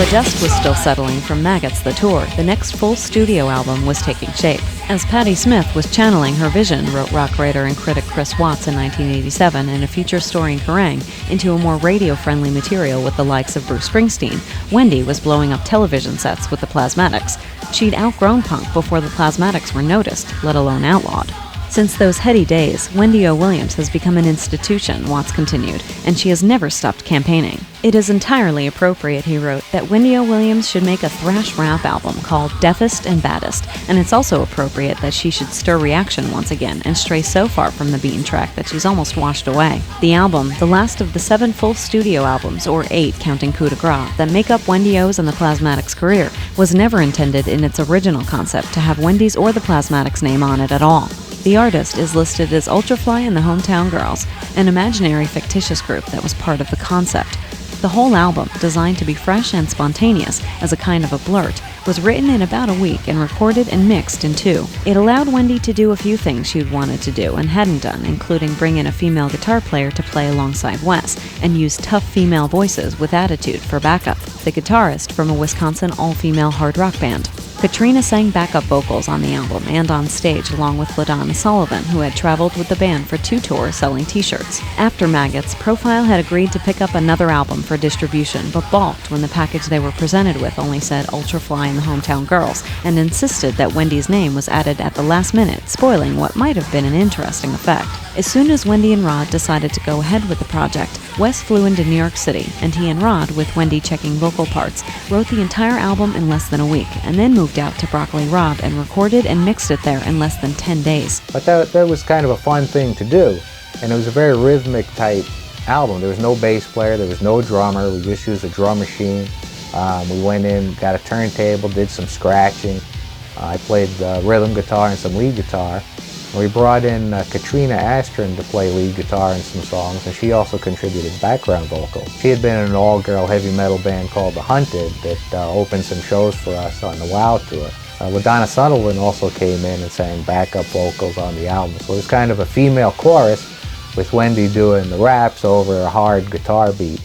the dust was still settling from Maggots the Tour, the next full studio album was taking shape. As Patti Smith was channeling her vision, wrote rock writer and critic Chris Watts in 1987 in a feature story in Kerrang, into a more radio-friendly material with the likes of Bruce Springsteen, Wendy was blowing up television sets with the Plasmatics. She'd outgrown punk before the Plasmatics were noticed, let alone outlawed. Since those heady days, Wendy O. Williams has become an institution, Watts continued, and she has never stopped campaigning. It is entirely appropriate, he wrote, that Wendy O. Williams should make a thrash rap album called Deffest and Baddest, and it's also appropriate that she should stir reaction once again and stray so far from the beaten track that she's almost washed away. The album, the last of the 7 full studio albums, or 8 counting Coup de Grace, that make up Wendy O's and the Plasmatics' career, was never intended in its original concept to have Wendy's or the Plasmatics' name on it at all. The artist is listed as Ultrafly and the Hometown Girls, an imaginary fictitious group that was part of the concept. The whole album, designed to be fresh and spontaneous as a kind of a blurt, was written in about a week and recorded and mixed in 2. It allowed Wendy to do a few things she'd wanted to do and hadn't done, including bring in a female guitar player to play alongside Wes and use tough female voices with attitude for backup, the guitarist from a Wisconsin all-female hard rock band. Katrina sang backup vocals on the album and on stage along with LaDonna Sullivan, who had traveled with the band for 2 tours selling t-shirts. After Maggots, Profile had agreed to pick up another album for distribution, but balked when the package they were presented with only said Ultrafly and the Hometown Girls, and insisted that Wendy's name was added at the last minute, spoiling what might have been an interesting effect. As soon as Wendy and Rod decided to go ahead with the project, Wes flew into New York City, and he and Rod, with Wendy checking vocal parts, wrote the entire album in less than a week, and then moved out to Broccoli Rob and recorded and mixed it there in less than 10 days. But that was kind of a fun thing to do, and it was a very rhythmic type album. There was no bass player, there was no drummer, we just used a drum machine. We went in, got a turntable, did some scratching. I played rhythm guitar and some lead guitar. We brought in Katrina Astron to play lead guitar in some songs, and she also contributed background vocals. She had been in an all-girl heavy metal band called The Hunted that opened some shows for us on the WOW tour. LaDonna Sullivan also came in and sang backup vocals on the album. So it was kind of a female chorus with Wendy doing the raps over a hard guitar beat.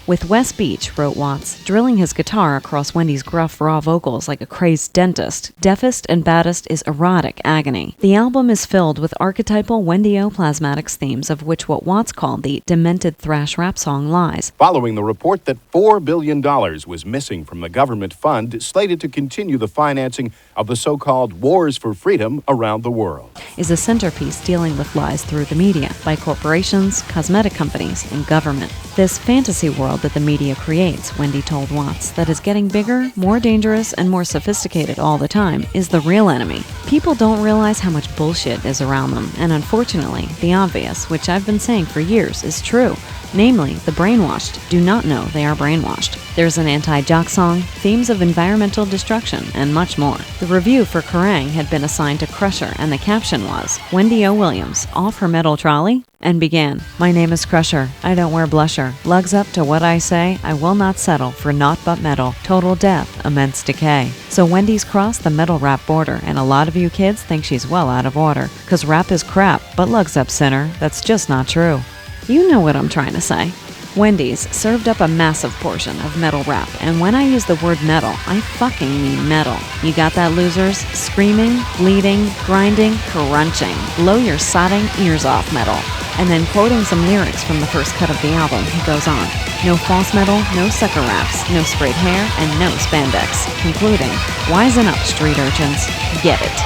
With Wes Beach, wrote Watts, drilling his guitar across Wendy's gruff, raw vocals like a crazed dentist, Deffest and Baddest is erotic agony. The album is filled with archetypal Wendy O. Plasmatics themes, of which what Watts called the demented thrash rap song lies. Following the report that $4 billion was missing from the government fund slated to continue the financing of the so-called Wars for Freedom around the world, is a centerpiece dealing with lies through the media, by corporations, cosmetic companies, and government. This fantasy world that the media creates, Wendy told Watts, that is getting bigger, more dangerous, and more sophisticated all the time, is the real enemy. People don't realize how much bullshit is around them, and unfortunately, the obvious, which I've been saying for years, is true. Namely, the brainwashed do not know they are brainwashed. There's an anti-jock song, themes of environmental destruction, and much more. The review for Kerrang had been assigned to Crusher, and the caption was, Wendy O. Williams, off her metal trolley? And began, My name is Crusher, I don't wear blusher, lugs up to what I say, I will not settle for naught but metal, total death, immense decay. So Wendy's crossed the metal rap border, and a lot of you kids think she's well out of order, 'cause rap is crap, but lugs up sinner, that's just not true. You know what I'm trying to say. Wendy's served up a massive portion of metal rap, and when I use the word metal, I fucking mean metal. You got that, losers? Screaming, bleeding, grinding, crunching, blow your sodding ears off metal. And then quoting some lyrics from the first cut of the album, he goes on, no false metal, no sucker raps, no sprayed hair, and no spandex, concluding, wisen up, street urchins, get it.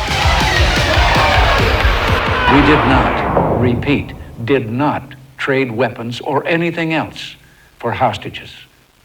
We did not, repeat, did not trade weapons or anything else for hostages,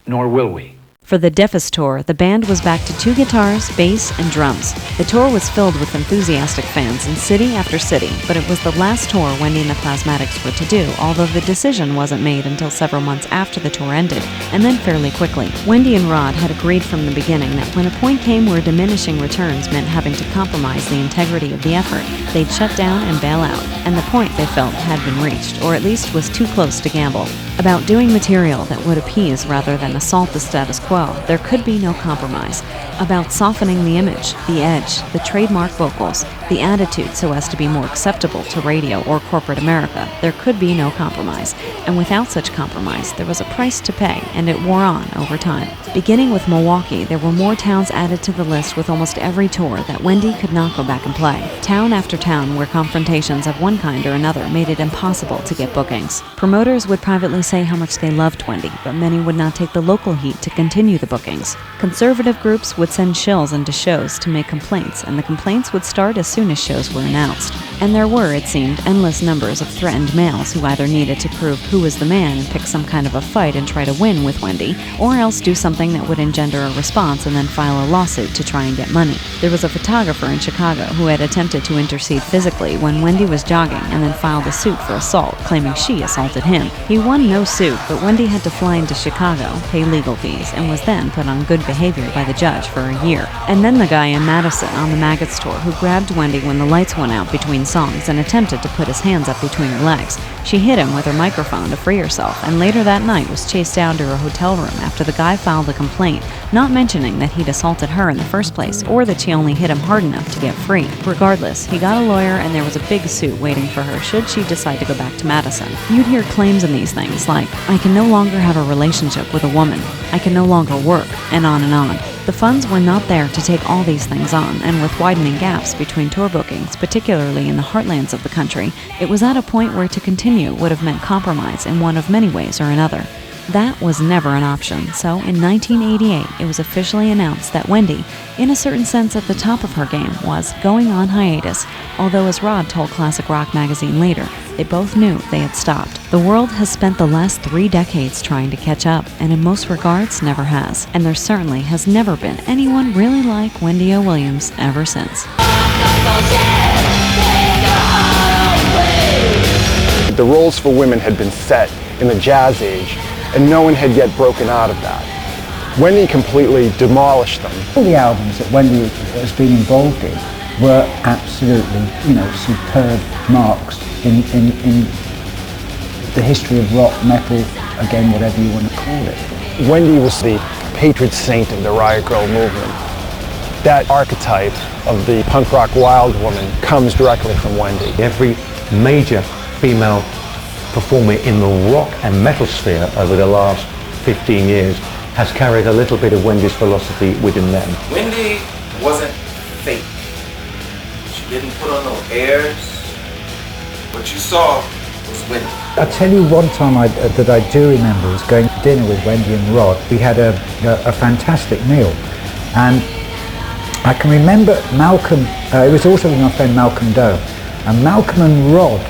nor will we. For the Deffest tour, the band was back to 2 guitars, bass, and drums. The tour was filled with enthusiastic fans in city after city, but it was the last tour Wendy and the Plasmatics were to do, although the decision wasn't made until several months after the tour ended, and then fairly quickly. Wendy and Rod had agreed from the beginning that when a point came where diminishing returns meant having to compromise the integrity of the effort, they'd shut down and bail out, and the point, they felt, had been reached, or at least was too close to gamble. About doing material that would appease rather than assault the status quo, there could be no compromise. About softening the image, the edge, the trademark vocals, the attitude so as to be more acceptable to radio or corporate America. There could be no compromise, and without such compromise, there was a price to pay, and it wore on over time. Beginning with Milwaukee, there were more towns added to the list with almost every tour that Wendy could not go back and play. Town after town where confrontations of one kind or another made it impossible to get bookings. Promoters would privately say how much they loved Wendy, but many would not take the local heat to continue the bookings. Conservative groups would send shills into shows to make complaints, and the complaints would start as soon as shows were announced. And there were, it seemed, endless numbers of threatened males who either needed to prove who was the man and pick some kind of a fight and try to win with Wendy, or else do something that would engender a response and then file a lawsuit to try and get money. There was a photographer in Chicago who had attempted to intercede physically when Wendy was jogging and then filed a suit for assault, claiming she assaulted him. He won no suit, but Wendy had to fly into Chicago, pay legal fees, and was then put on good behavior by the judge for a year. And then the guy in Madison on the Maggots tour who grabbed Wendy when the lights went out between songs and attempted to put his hands up between her legs. She hit him with her microphone to free herself, and later that night was chased down to her hotel room after the guy filed a complaint, not mentioning that he'd assaulted her in the first place or that she only hit him hard enough to get free. Regardless, he got a lawyer and there was a big suit waiting for her should she decide to go back to Madison. You'd hear claims in these things like, "I can no longer have a relationship with a woman," "I can no longer work," and on and on. The funds were not there to take all these things on, and with widening gaps between tour bookings, particularly in the heartlands of the country, it was at a point where to continue would have meant compromise in one of many ways or another. That was never an option, so in 1988 it was officially announced that Wendy, in a certain sense at the top of her game, was going on hiatus, although as Rod told Classic Rock magazine later, they both knew they had stopped. The world has spent the last 3 decades trying to catch up, and in most regards never has, and there certainly has never been anyone really like Wendy O. Williams ever since. The roles for women had been set in the jazz age, and no one had yet broken out of that. Wendy completely demolished them. All the albums that Wendy has been involved in were absolutely, superb marks in the history of rock, metal, again, whatever you want to call it. Wendy was the patron saint of the riot grrrl movement. That archetype of the punk rock wild woman comes directly from Wendy. Every major female performer in the rock and metal sphere over the last 15 years has carried a little bit of Wendy's philosophy within them. Wendy wasn't fake. She didn't put on no airs. What you saw was Wendy. I tell you one time that I do remember was going to dinner with Wendy and Rod. We had a fantastic meal, and I can remember Malcolm, it was also with my friend Malcolm Doe, and Malcolm and Rod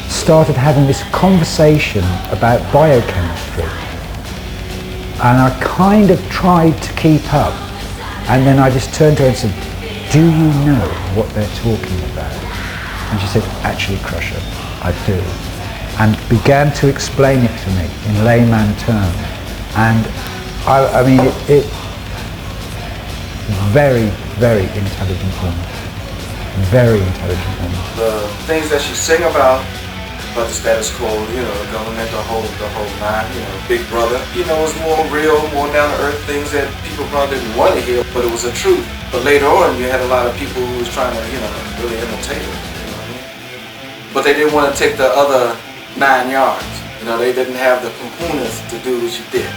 started having this conversation about biochemistry, and I kind of tried to keep up, and then I just turned to her and said, "Do you know what they're talking about?" And she said, "Actually, Crusher, I do," and began to explain it to me in layman terms. And I mean, it very, very intelligent woman, very intelligent woman. The things that she sang about the status quo, government, the whole nine, Big Brother, was more real, more down to earth things that people probably didn't want to hear, but it was a truth. But later on, you had a lot of people who was trying to, really imitate it, But they didn't want to take the other 9 yards. They didn't have the components to do what she did.